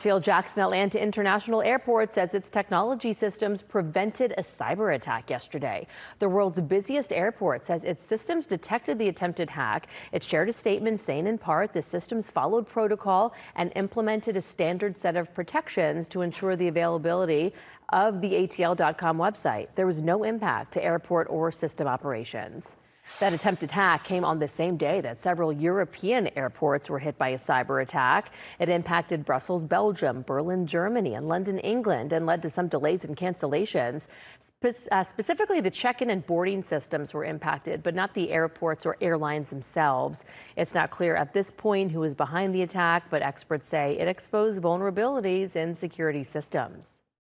Hartsfield-Jackson Atlanta International Airport says its technology systems prevented a cyber attack yesterday. The world's busiest airport says its systems detected the attempted hack. It shared a statement saying in part the systems followed protocol and implemented a standard set of protections to ensure the availability of the ATL.com website. There was no impact to airport or system operations. That attempted hack came on the same day that several European airports were hit by a cyber attack. It impacted Brussels, Belgium, Berlin, Germany, and London, England, and led to some delays and cancellations. Specifically, the check-in and boarding systems were impacted, but not the airports or airlines themselves. It's not clear at this point who is behind the attack, but experts say it exposed vulnerabilities in security systems.